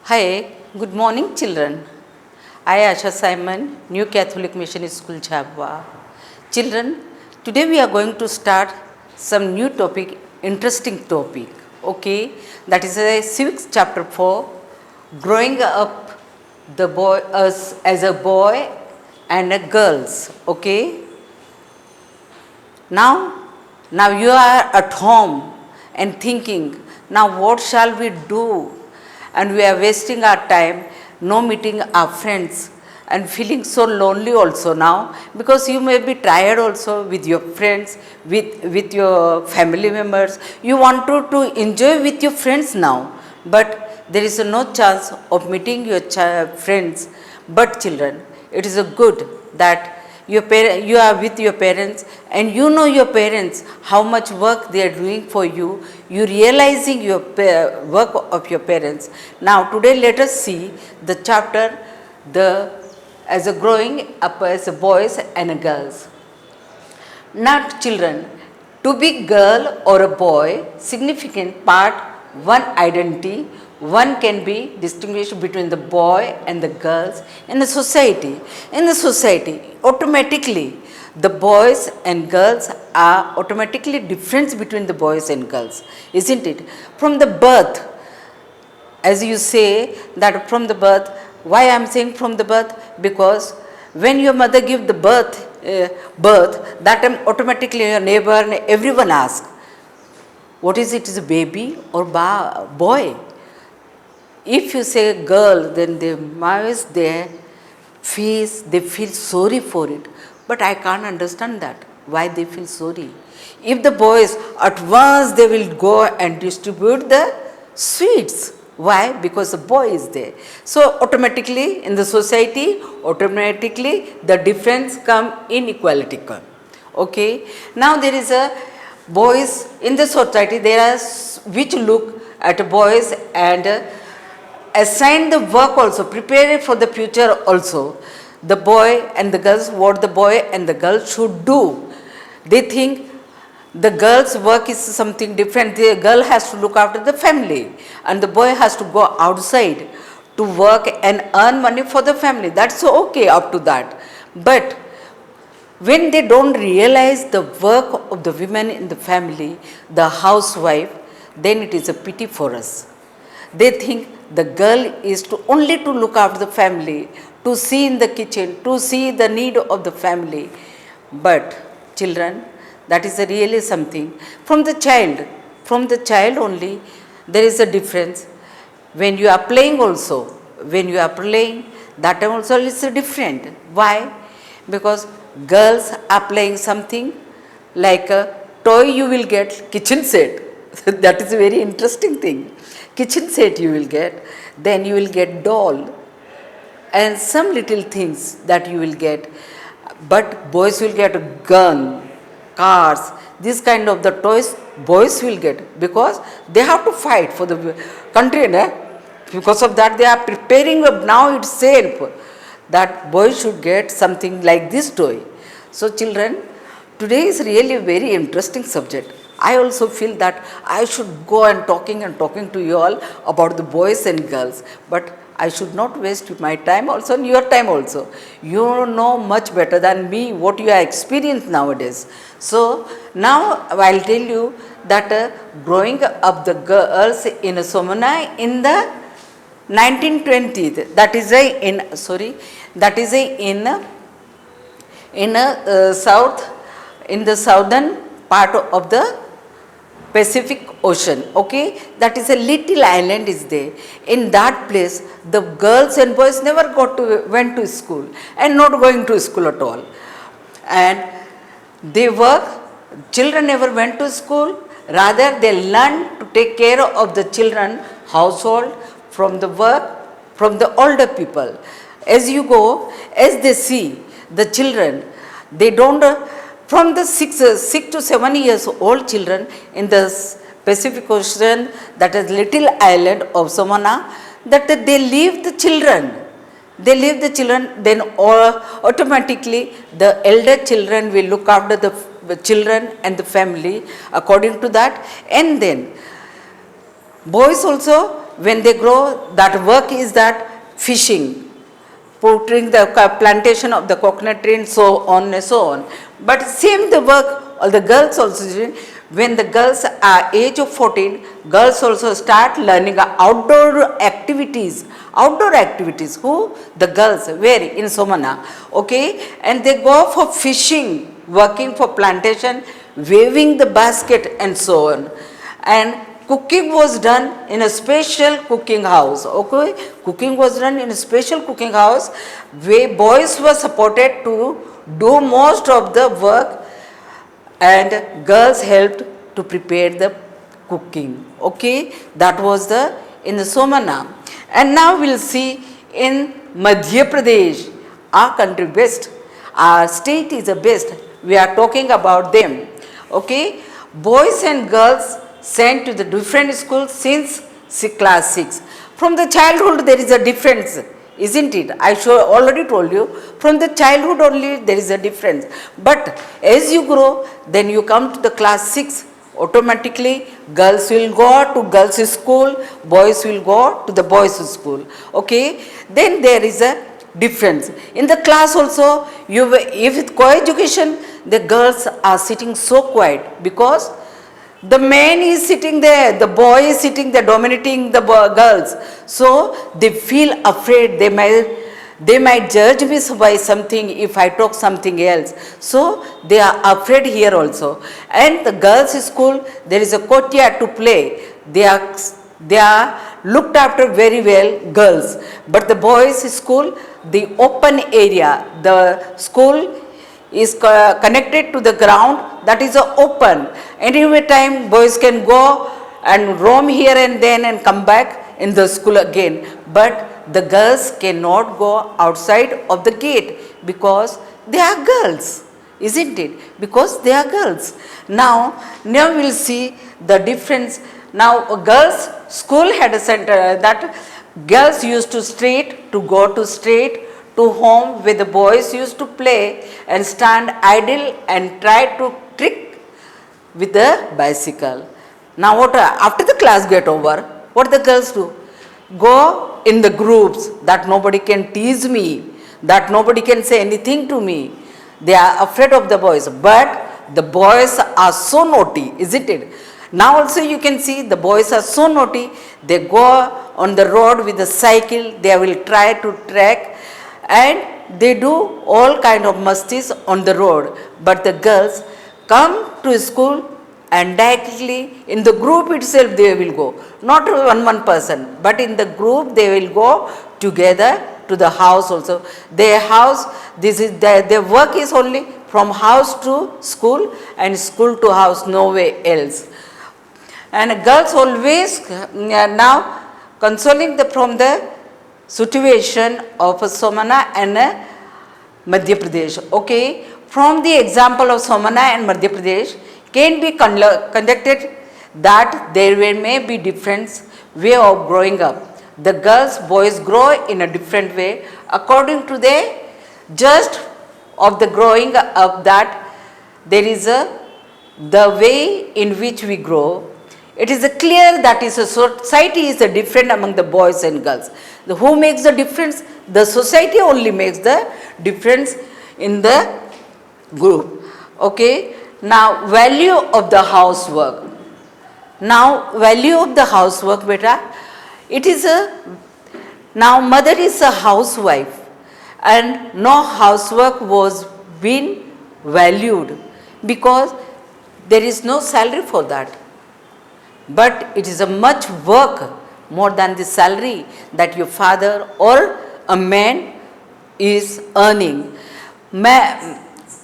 Hi, good morning, children. I, Asha Simon, New Catholic Mission School, Jhabwa. Children, today we are going to start some new topic, interesting topic. Okay, that is a civics chapter 4, growing up the boy us as a boy and a girls. Okay, now, now you are at home and thinking, now what shall we do? And we are wasting our time, no meeting our friends and feeling so lonely also now because you may be tired also with your friends, with your family members. You want to enjoy with your friends now, but there is no chance of meeting your friends. But children, it is a good that you are with your parents and you know your parents how much work they are doing for you. You realizing your work of your parents. Now today let us see the chapter the as a growing up as a boys and a girls. Not children. To be girl or a boy, significant part, one identity, one can be distinguished between the boy and the girls in the society. In the society, automatically, the boys and girls are automatically different between the boys and girls, isn't it? From the birth, as you say that from the birth, why I am saying from the birth? Because when your mother give the birth, that time automatically your neighbor and everyone ask, what is it? Is a baby or boy? If you say girl, then the mothers their face, they feel sorry for it. But I can't understand that. Why they feel sorry? If the boys at once they will go and distribute the sweets. Why? Because the boy is there. So automatically in the society, automatically the difference come, inequality come. Okay. Now there is a boys in the society. There are which look at boys and assign the work also, prepare it for the future also. The boy and the girls, what the boy and the girl should do. They think the girl's work is something different. The girl has to look after the family and the boy has to go outside to work and earn money for the family. That's okay up to that. But when they don't realize the work of the women in the family, the housewife, then it is a pity for us. They think the girl is to only to look after the family, to see in the kitchen, to see the need of the family. But children, that is really something. From the child only, there is a difference. When you are playing also, when you are playing, that time also is different. Why? Because girls are playing something like a toy you will get, kitchen set. That is a very interesting thing. Kitchen set you will get, then you will get doll and some little things that you will get. But boys will get a gun, cars, this kind of the toys boys will get because they have to fight for the country. Because of that they are preparing now itself that boys should get something like this toy. So children, today is really a very interesting subject. I also feel that I should go and talking to you all about the boys and girls, but I should not waste my time also and your time also. You know much better than me what you are experiencing nowadays. So now I will tell you that growing up the girls in Somana in the 1920s, that is in the southern part of the Pacific Ocean. Okay, that is a little island is there. In that place, the girls and boys never went to school and not going to school at all. And they work. Children never went to school. Rather, they learned to take care of the children, household, from the work, from the older people. As you go, as they see the children, they don't. From the 6 to 7 years old children in the Pacific Ocean, that is little island of Somana, that they leave the children. They leave the children, then automatically the elder children will look after the children and the family according to that. And then boys also when they grow, that work is that fishing, putting the plantation of the coconut tree and so on and so on. But same the work, all the girls also do. When the girls are age of 14, girls also start learning outdoor activities. Outdoor activities, who? The girls, where? In Somana, okay? And they go for fishing, working for plantation, waving the basket and so on. And cooking was done in a special cooking house, okay? Cooking was done in a special cooking house where boys were supported to do most of the work and girls helped to prepare the cooking, okay? That was the in the Somana. And now we'll see in Madhya Pradesh, our country best, our state is the best. We are talking about them, okay? Boys and girls sent to the different schools since class 6. From the childhood there is a difference, isn't it? I already told you, from the childhood only there is a difference. But as you grow, then you come to the class 6, automatically girls will go to girls' school, boys will go to the boys' school, okay? Then there is a difference. In the class also, if with co-education, the girls are sitting so quiet because the man is sitting there, the boy is sitting there dominating the girls. So they feel afraid, they might judge me by something if I talk something else. So they are afraid here also. And the girls' school, there is a courtyard to play. They are looked after very well, girls. But the boys' school, the open area, the school is connected to the ground, that is open. Any time boys can go and roam here and then and come back in the school again. But the girls cannot go outside of the gate because they are girls, isn't it? Because they are girls. Now we'll see the difference. Now a girls' school had a center that girls used to go to street, to home, where the boys used to play and stand idle and try to trick with the bicycle. Now what, after the class get over, what the girls do? Go in the groups that nobody can tease me, that nobody can say anything to me. They are afraid of the boys, but the boys are so naughty, isn't it? Now also you can see the boys are so naughty, they go on the road with a cycle, they will try to track and they do all kind of musties on the road. But the girls come to school and directly in the group itself they will go. Not one person, but in the group they will go together to the house also. Their house, this is their work is only from house to school and school to house, nowhere else. And girls always now consoling from the situation of Somana and Madhya Pradesh. Okay, from the example of Somana and Madhya Pradesh can be conducted that there may be different way of growing up. The girls, boys grow in a different way according to the just of the growing up, that there is the way in which we grow. It is clear that is a society is different among the boys and girls. Who makes the difference? The society only makes the difference in the group. Okay. Now value of the housework. Now value of the housework, beta. It is now mother is a housewife and no housework was being valued because there is no salary for that. But it is a much work more than the salary that your father or a man is earning.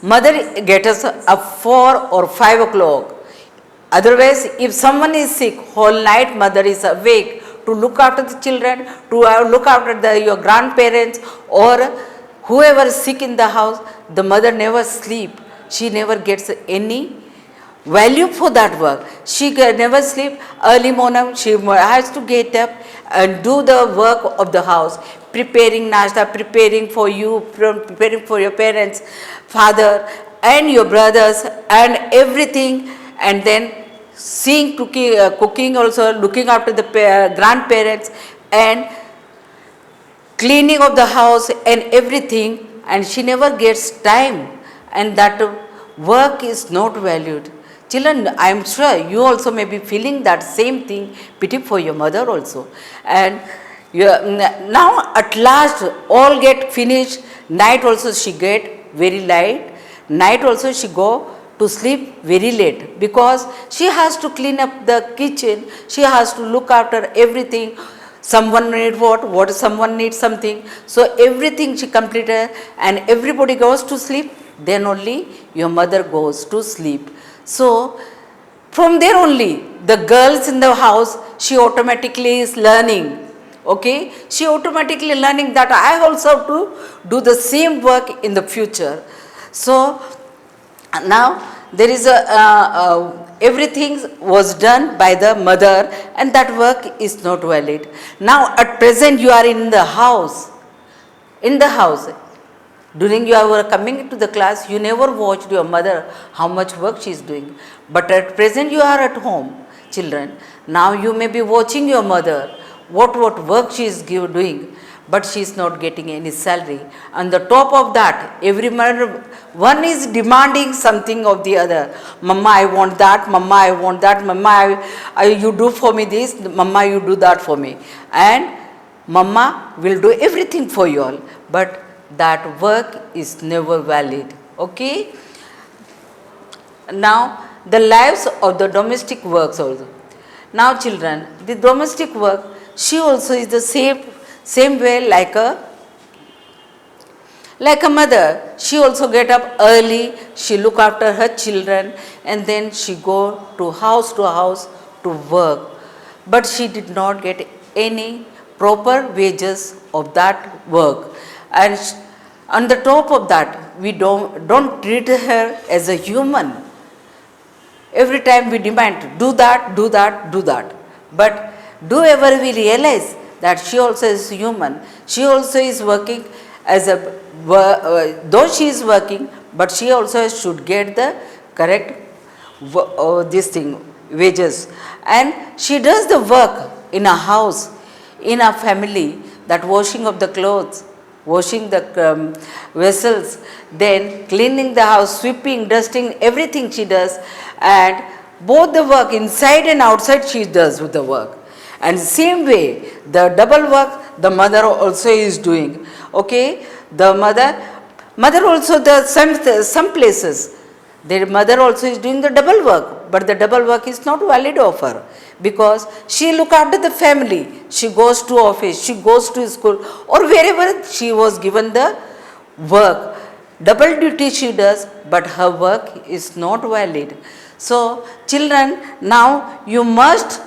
Mother gets up 4 or 5 o'clock. Otherwise, if someone is sick, whole night mother is awake to look after the children, to look after your grandparents or whoever is sick in the house. The mother never sleep. She never gets any value for that work. She never sleep. Early morning she has to get up and do the work of the house, preparing nashta, preparing for you, preparing for your parents, father and your brothers and everything, and then seeing cooking also, looking after the grandparents, and cleaning of the house and everything, and she never gets time, and that work is not valued. Children, I am sure you also may be feeling that same thing, pity for your mother also. And now at last all get finished, night also she get very light, night also she go to sleep very late, because she has to clean up the kitchen, she has to look after everything. Someone need what someone needs something, so everything she completed, and everybody goes to sleep, then only your mother goes to sleep. So from there only the girls in the house, she automatically is learning, okay, she automatically learning that I also have to do the same work in the future. So now there is everything was done by the mother, and that work is not valid. Now at present you are in the house, during you are coming to the class, you never watched your mother how much work she is doing, but at present you are at home, children. Now you may be watching your mother what work she is doing, but she is not getting any salary. On the top of that, every mother, one is demanding something of the other. Mama, I want that. Mama, I want that. Mama, you do for me this. Mama, you do that for me. And Mama will do everything for you all, but that work is never valid. Okay? Now, the lives of the domestic works also. Now, children, the domestic work, she also is the same way like a mother. She also get up early, she look after her children, and then she go to house to work, but she did not get any proper wages of that work. And on the top of that, we don't treat her as a human. Every time we demand, do that, but do ever we realize that she also is human, she also is working as a though she is working, but she also should get the correct this thing, wages. And she does the work in a house, in a family, that washing of the clothes, washing the vessels, then cleaning the house, sweeping, dusting, everything she does. And both the work inside and outside she does with the work. And same way, the double work the mother also is doing. Okay, the mother also does some places. Their mother also is doing the double work, but the double work is not valid of her, because she look after the family. She goes to office, she goes to school, or wherever she was given the work. Double duty she does, but her work is not valid. So children, now you must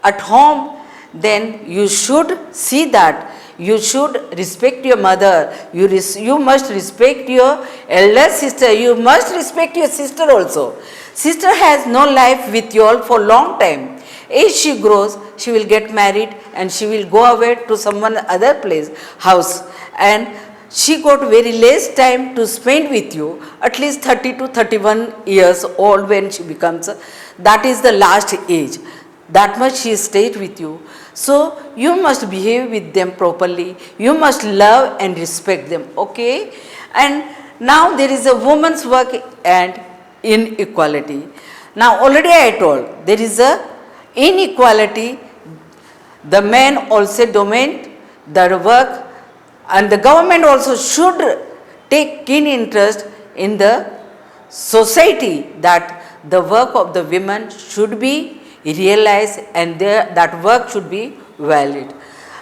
at home, then you should see that you should respect your mother, you must respect your elder sister, you must respect your sister also. Sister has no life with you all for long time. As she grows, she will get married and she will go away to someone other place, house, and she got very less time to spend with you, at least 30 to 31 years old when she becomes, that is the last age. That much she stayed with you. So you must behave with them properly. You must love and respect them. Okay? And now there is a woman's work and inequality. Now already I told there is a inequality. The men also dominate the work, and the government also should take keen interest in the society that the work of the women should be realized and that work should be valid.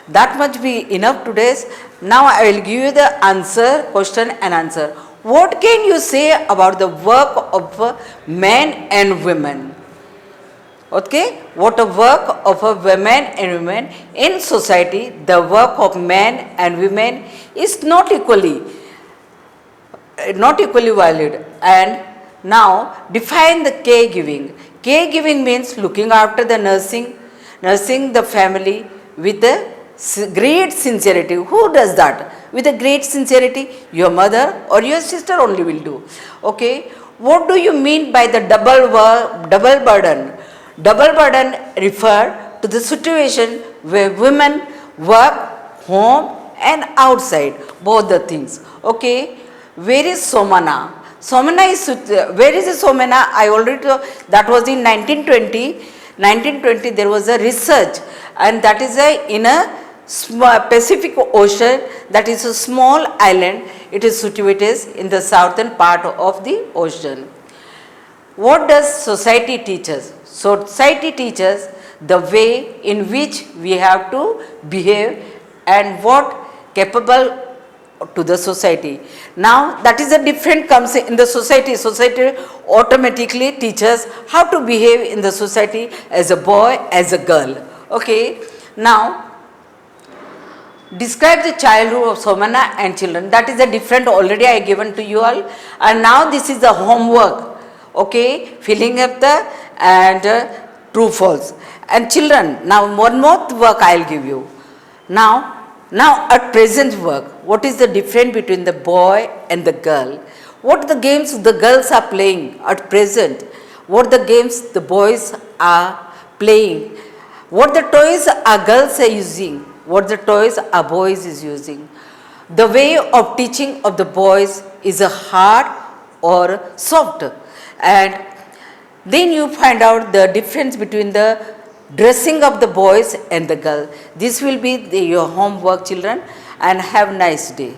That much be enough today. Now I will give you the answer, question and answer. What can you say about the work of men and women? Okay, what a work of a women and women in society, the work of men and women is not equally valid. And now define the caregiving. Caregiving means looking after the nursing the family with a great sincerity. Who does that with a great sincerity? Your mother or your sister only will do. Okay, what do you mean by the double burden? Double burden refer to the situation where women work home and outside, both the things. Okay, where is Somana? Somana is, where is the Somana? I already told, that was in 1920. 1920 there was a research, and that is in a Pacific Ocean, that is a small island. It is situated in the southern part of the ocean. What does society teach us? Society teaches the way in which we have to behave and what capable to the society. Now that is a different comes in the society. Society automatically teaches how to behave in the society as a boy, as a girl. Okay. Now describe the childhood of Somana and children. That is a different already I given to you all. And now this is the homework. Okay, filling up the and true false. And children, now one more work I will give you. Now at present work, what is the difference between the boy and the girl? What the games the girls are playing at present? What the games the boys are playing? What the toys our girls are using? What the toys our boys is using? The way of teaching of the boys is a hard or soft, and then you find out the difference between the dressing of the boys and the girl. This will be your homework, children, and have a nice day.